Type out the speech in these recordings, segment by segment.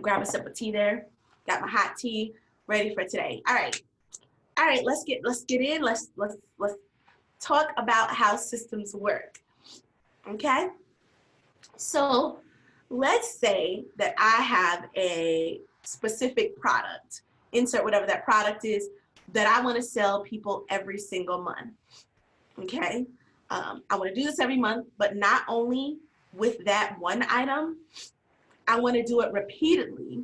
Grab a sip of tea there. Got my hot tea ready for today. All right. All right, let's get in. Let's talk about how systems work. Okay? So, let's say that I have a specific product. Insert whatever that product is that I want to sell people every single month. Okay? I want to do this every month, but not only with that one item, I want to do it repeatedly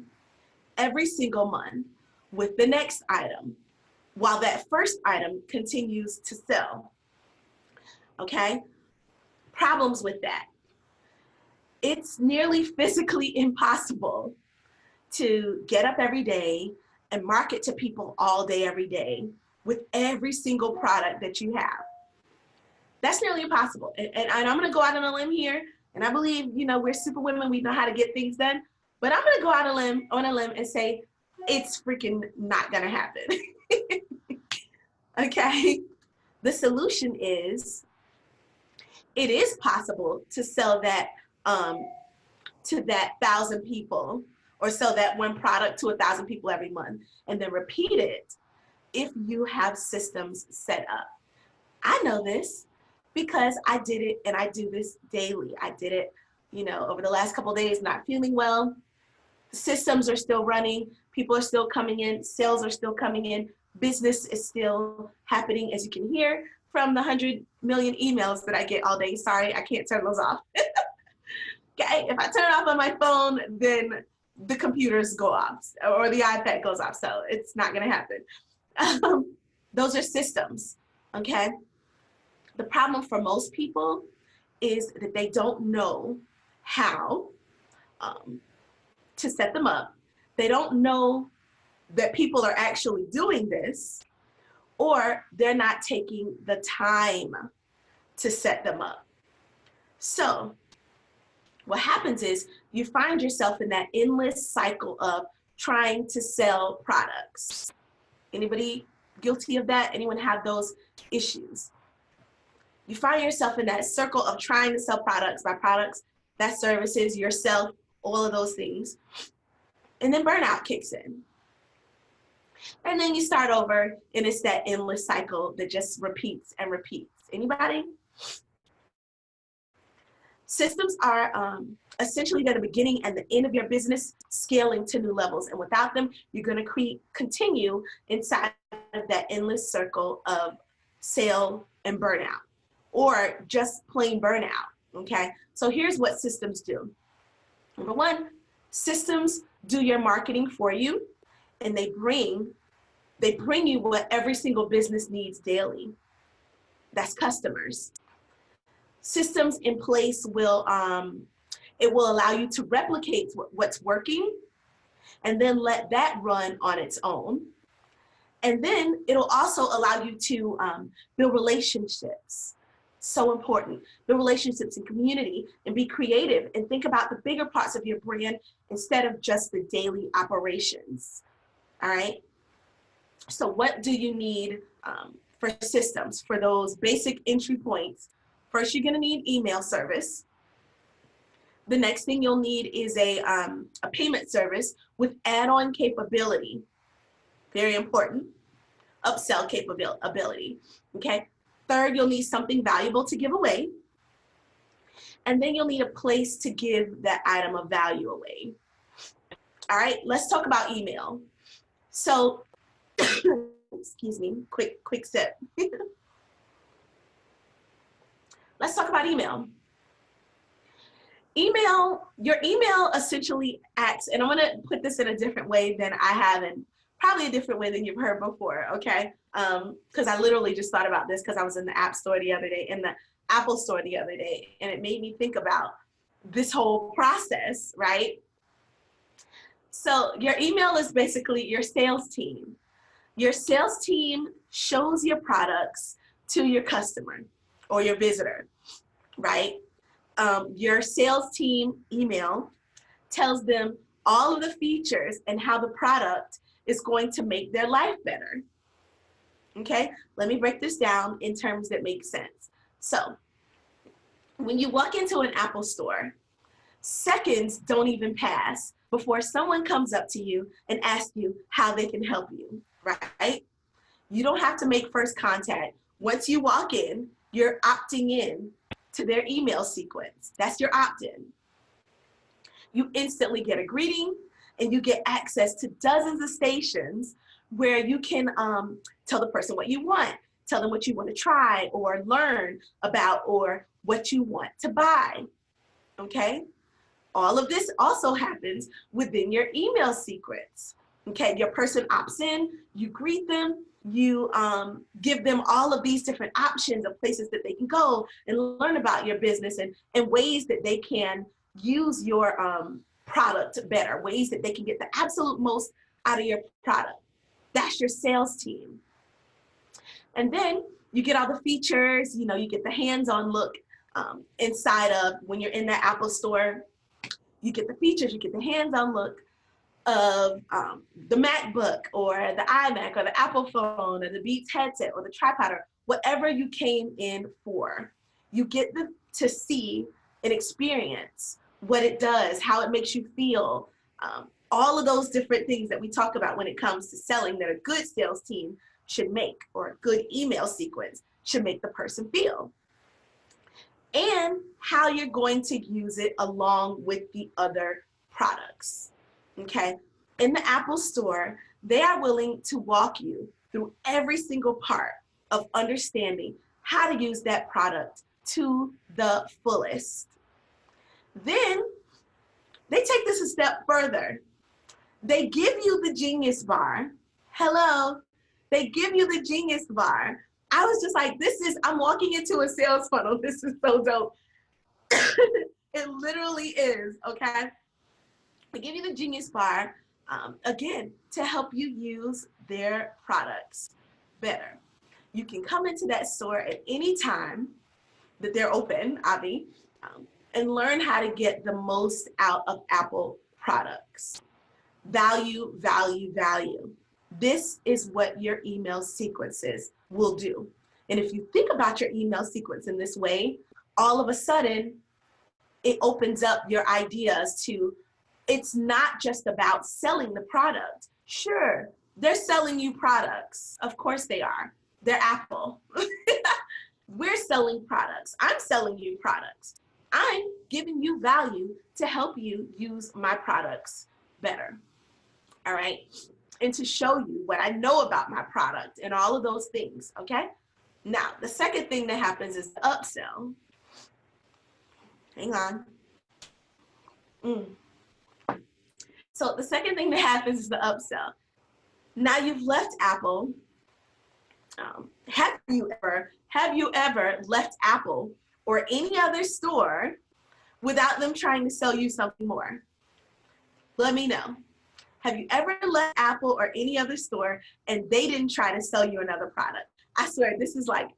every single month with the next item while that first item continues to sell. Okay? Problems with that. It's nearly physically impossible to get up every day and market to people all day, every day with every single product that you have. That's nearly impossible. And I'm going to go out on a limb here. And I believe, we're super women. We know how to get things done. But I'm going to go out on a limb and say it's freaking not going to happen. Okay? The solution is it is possible to sell that to that 1,000 people or sell that one product to 1,000 people every month and then repeat it if you have systems set up. I know this because I did it and I do this daily. I did it, over the last couple of days, not feeling well. The systems are still running. People are still coming in. Sales are still coming in. Business is still happening, as you can hear from the 100 million emails that I get all day. Sorry, I can't turn those off. Okay, if I turn it off on my phone, then the computers go off or the iPad goes off. So it's not going to happen. Those are systems. Okay. The problem for most people is that they don't know how to set them up. They don't know that people are actually doing this, or they're not taking the time to set them up. So what happens is you find yourself in that endless cycle of trying to sell products. Anybody guilty of that? Anyone have those issues? You find yourself in that circle of trying to sell products. By products, that's services, yourself, all of those things. And then burnout kicks in. And then you start over, and it's that endless cycle that just repeats and repeats. Anybody? Systems are essentially they're the beginning and the end of your business scaling to new levels. And without them, you're going to continue inside of that endless circle of sale and burnout, or just plain burnout. Okay, so here's what systems do. Number one, systems do your marketing for you, and they bring you what every single business needs daily. That's customers. Systems in place will allow you to replicate what's working, and then let that run on its own. And then it'll also allow you to build relationships. So important. Build relationships in community and be creative and think about the bigger parts of your brand instead of just the daily operations. All right. So what do you need for systems, for those basic entry points? First, you're going to need email service. The next thing you'll need is a payment service with add-on capability. Very important. Upsell capability. Okay. Third, you'll need something valuable to give away. And then you'll need a place to give that item of value away. All right, let's talk about email. So, excuse me, quick sip. Let's talk about email. Your email essentially acts, and I'm going to put this in a different way than I have, and probably a different way than you've heard before, okay? Because I literally just thought about this because I was in the Apple Store the other day, and it made me think about this whole process, right? So your email is basically your sales team. Your sales team shows your products to your customer or your visitor, right? Your sales team email tells them all of the features and how the product is going to make their life better. Okay, let me break this down in terms that make sense. So when you walk into an Apple store, seconds don't even pass before someone comes up to you and asks you how they can help you, right? You don't have to make first contact. Once you walk in, you're opting in to their email sequence. That's your opt-in. You instantly get a greeting and you get access to dozens of stations where you can tell the person what you want, tell them what you want to try or learn about or what you want to buy, okay? All of this also happens within your email sequence, okay? Your person opts in, you greet them, you give them all of these different options of places that they can go and learn about your business and ways that they can use your product better, ways that they can get the absolute most out of your product. That's your sales team. And then you get all the features, you know, you get the hands-on look inside of when you're in the Apple store. You get the features, you get the hands-on look of the MacBook or the iMac or the Apple phone or the Beats headset or the tripod or whatever you came in for. You get to see and experience what it does, how it makes you feel, all of those different things that we talk about when it comes to selling that a good sales team should make, or a good email sequence should make the person feel. And how you're going to use it along with the other products, okay? In the Apple Store, they are willing to walk you through every single part of understanding how to use that product to the fullest. Then they take this a step further. They give you the Genius Bar. Hello, they give you the Genius Bar. I was just like, I'm walking into a sales funnel. This is so dope. It literally is, okay? They give you the Genius Bar, again, to help you use their products better. You can come into that store at any time that they're open, Avi, and learn how to get the most out of Apple products. Value, value, value. This is what your email sequences will do. And if you think about your email sequence in this way, all of a sudden, it opens up your ideas to, it's not just about selling the product. Sure, they're selling you products. Of course they are. They're Apple. We're selling products. I'm selling you products. I'm giving you value to help you use my products better. All right? And to show you what I know about my product and all of those things, okay? Now, the second thing that happens is the upsell. Hang on. So the second thing that happens is the upsell. Now you've left Apple. Have you ever left Apple or any other store without them trying to sell you something more? Let me know. Have you ever left Apple or any other store and they didn't try to sell you another product? I swear, this is like,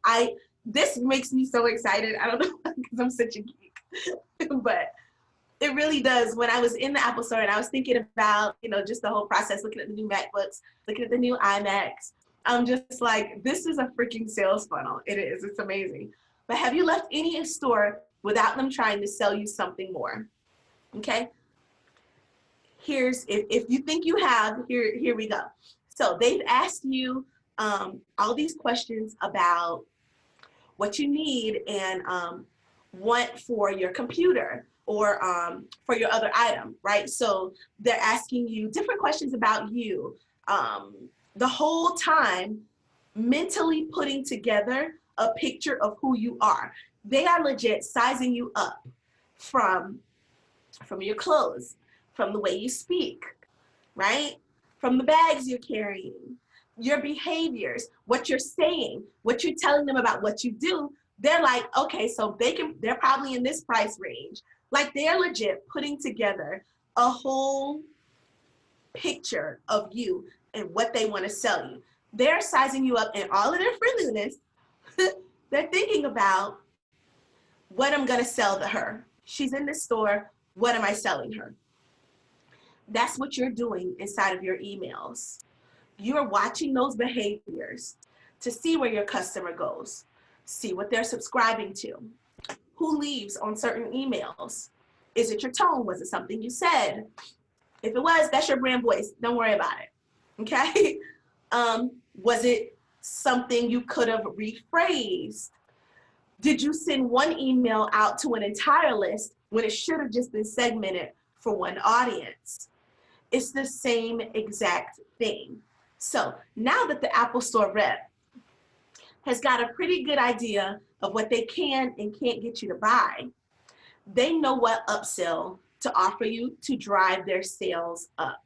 this makes me so excited. I don't know, because I'm such a geek, but it really does. When I was in the Apple store and I was thinking about, you know, just the whole process, looking at the new MacBooks, looking at the new iMacs, I'm just like, this is a freaking sales funnel. It is, it's amazing. But have you left any store without them trying to sell you something more? Okay. If you think you have, here we go. So they've asked you all these questions about what you need and want for your computer or for your other item, right? So they're asking you different questions about you the whole time, mentally putting together a picture of who you are. They are legit sizing you up from your clothes, from the way you speak, right? From the bags you're carrying, your behaviors, what you're saying, what you're telling them about what you do. They're like, okay, so they're probably in this price range. Like they're legit putting together a whole picture of you and what they want to sell you. They're sizing you up in all of their friendliness. They're thinking about what I'm going to sell to her. She's in this store. What am I selling her? That's what you're doing inside of your emails. You're watching those behaviors to see where your customer goes, see what they're subscribing to, who leaves on certain emails. Is it your tone? Was it something you said? If it was, that's your brand voice. Don't worry about it. Okay? Was it something you could have rephrased? Did you send one email out to an entire list when it should have just been segmented for one audience? It's the same exact thing. So now that the Apple Store rep has got a pretty good idea of what they can and can't get you to buy, they know what upsell to offer you to drive their sales up.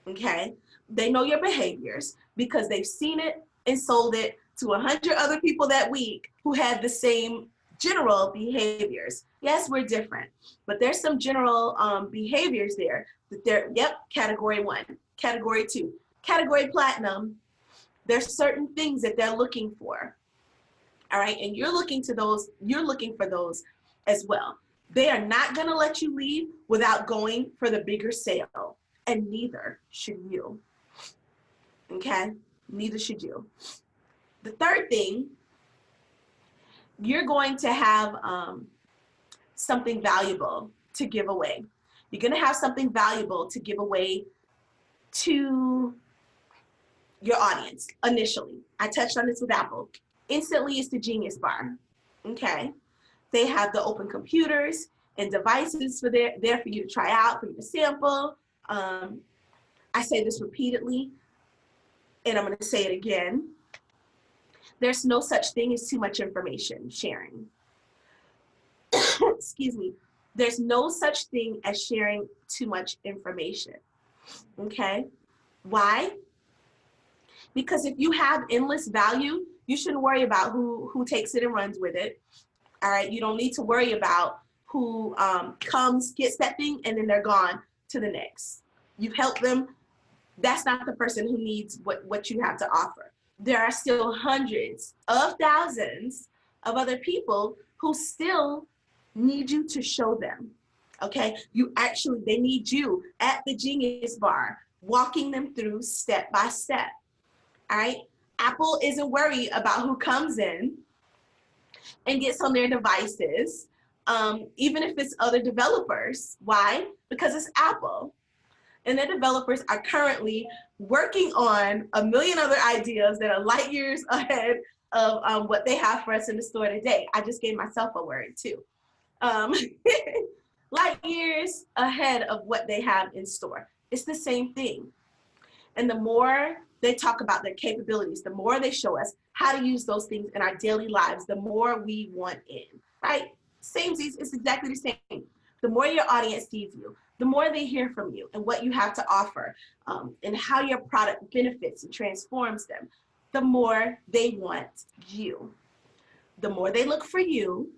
Okay? They know your behaviors because they've seen it and sold it to 100 other people that week who had the same general behaviors. Yes, we're different, but there's some general behaviors there that they're, yep, category 1, category 2, category platinum. There's certain things that they're looking for. All right, and you're looking for those as well. They are not going to let you leave without going for the bigger sale, and neither should you. Okay, neither should you. The third thing, you're going to have something valuable to give away. You're going to have something valuable to give away to your audience initially. I touched on this with Apple. Instantly, it's the Genius Bar. Okay, they have the open computers and devices there for you to try out, for you to sample. I say this repeatedly, and I'm going to say it again. There's no such thing as too much information sharing. Excuse me. There's no such thing as sharing too much information. Okay? Why? Because if you have endless value, you shouldn't worry about who takes it and runs with it. All right? You don't need to worry about who comes, gets that thing, and then they're gone to the next. You've helped them. That's not the person who needs what you have to offer. There are still hundreds of thousands of other people who still need you to show them. Okay? They need you at the Genius Bar, walking them through step by step. All right? Apple isn't worried about who comes in and gets on their devices, even if it's other developers. Why? Because it's Apple. And their developers are currently working on a million other ideas that are light years ahead of what they have for us in the store today. I just gave myself a word too. Light years ahead of what they have in store. It's the same thing. And the more they talk about their capabilities, the more they show us how to use those things in our daily lives, the more we want in, right? It's exactly the same. The more your audience sees you, the more they hear from you and what you have to offer, and how your product benefits and transforms them, the more they want you. The more they look for you,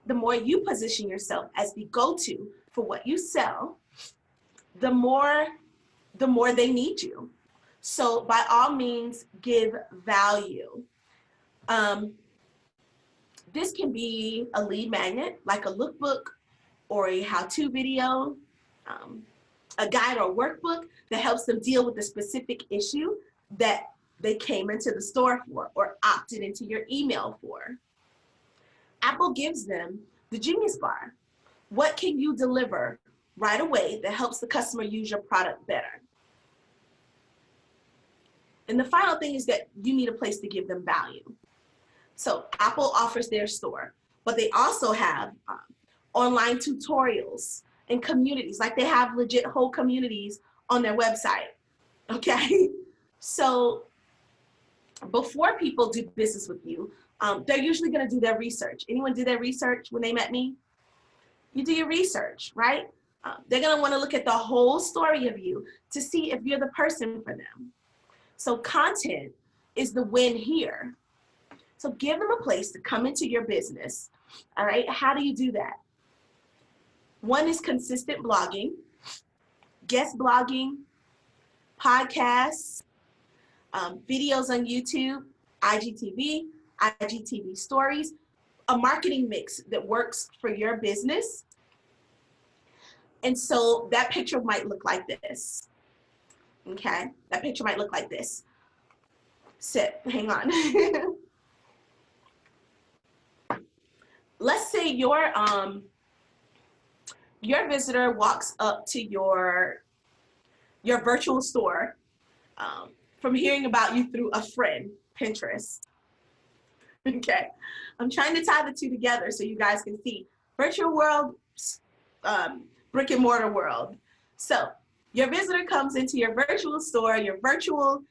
the more you position yourself as the go-to for what you sell, the more they need you. So by all means, give value. This can be a lead magnet, like a lookbook or a how-to video, a guide or workbook that helps them deal with a specific issue that they came into the store for or opted into your email for. Apple gives them the Genius Bar. What can you deliver right away that helps the customer use your product better? And the final thing is that you need a place to give them value. So Apple offers their store, but they also have online tutorials and communities. Like, they have legit whole communities on their website, okay? So before people do business with you, they're usually gonna do their research. Anyone do their research when they met me? You do your research, right? They're gonna wanna look at the whole story of you to see if you're the person for them. So content is the win here. So give them a place to come into your business, all right? How do you do that? One is consistent blogging, guest blogging, podcasts, videos on YouTube, IGTV, IGTV stories, a marketing mix that works for your business. And so that picture might look like this, okay? That picture might look like this. Hang on. Let's say your your visitor walks up to your virtual store from hearing about you through a friend, Pinterest. Okay, I'm trying to tie the two together so you guys can see virtual world, brick and mortar world. So your visitor comes into your virtual store, your virtual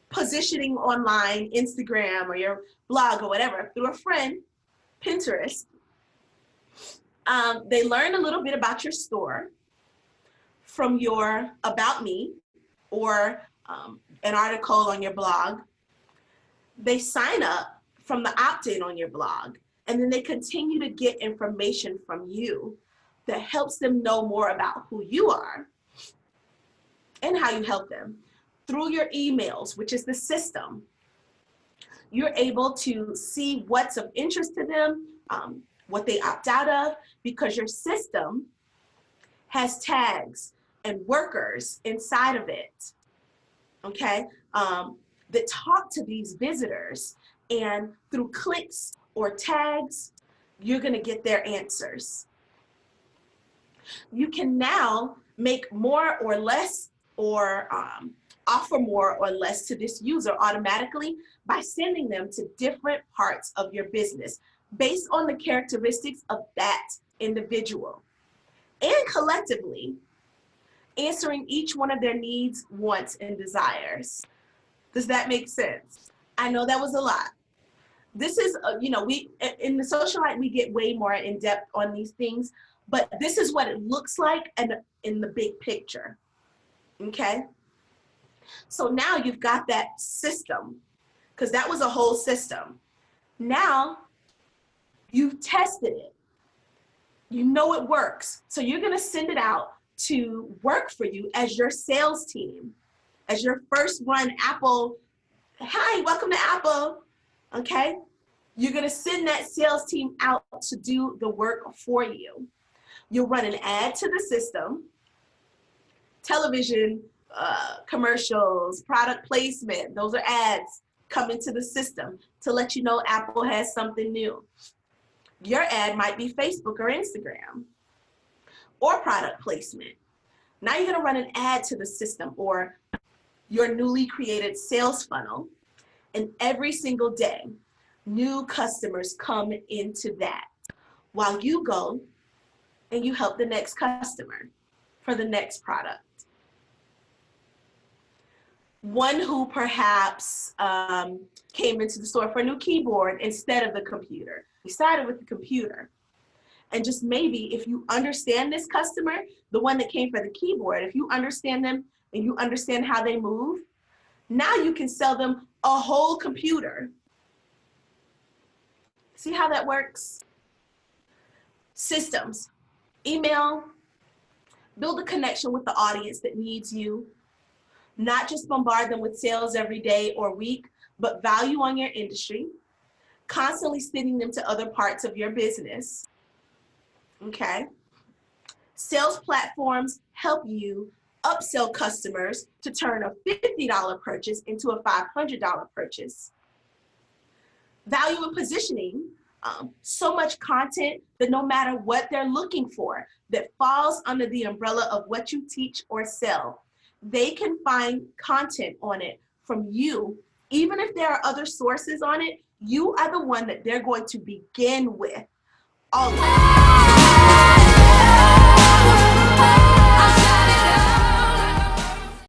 positioning online, Instagram or your blog or whatever, through a friend, Pinterest. They learn a little bit about your store from your About Me or an article on your blog. They sign up from the opt-in on your blog, and then they continue to get information from you that helps them know more about who you are and how you help them. Through your emails, which is the system, you're able to see what's of interest to them, what they opt out of, because your system has tags and workers inside of it, okay, that talk to these visitors. And through clicks or tags, you're gonna get their answers. You can now make more or less, or offer more or less to this user automatically by sending them to different parts of your business based on the characteristics of that individual, and collectively answering each one of their needs, wants, and desires. Does that make sense? I know that was a lot. This is, we in the Socialite, we get way more in depth on these things, but this is what it looks like and in the big picture, okay? So now you've got that system, because that was a whole system. Now you've tested it. You know it works. So you're gonna send it out to work for you as your sales team, as your first run Apple. Hi, welcome to Apple. Okay, you're gonna send that sales team out to do the work for you. You'll run an ad to the system, television, commercials, product placement, those are ads come into the system to let you know Apple has something new. Your ad might be Facebook or Instagram or product placement. Now you're gonna run an ad to the system or your newly created sales funnel, and every single day, new customers come into that while you go and you help the next customer for the next product. One who perhaps came into the store for a new keyboard instead of the computer. We started with the computer. And just maybe if you understand this customer, the one that came for the keyboard, if you understand them and you understand how they move, now you can sell them a whole computer. See how that works? Systems, email, build a connection with the audience that needs you. Not just bombard them with sales every day or week, but value on your industry, constantly sending them to other parts of your business. Okay. Sales platforms help you upsell customers to turn a $50 purchase into a $500 purchase. Value and positioning, so much content that no matter what they're looking for, that falls under the umbrella of what you teach or sell, they can find content on it from you. Even if there are other sources on it, you are the one that they're going to begin with always.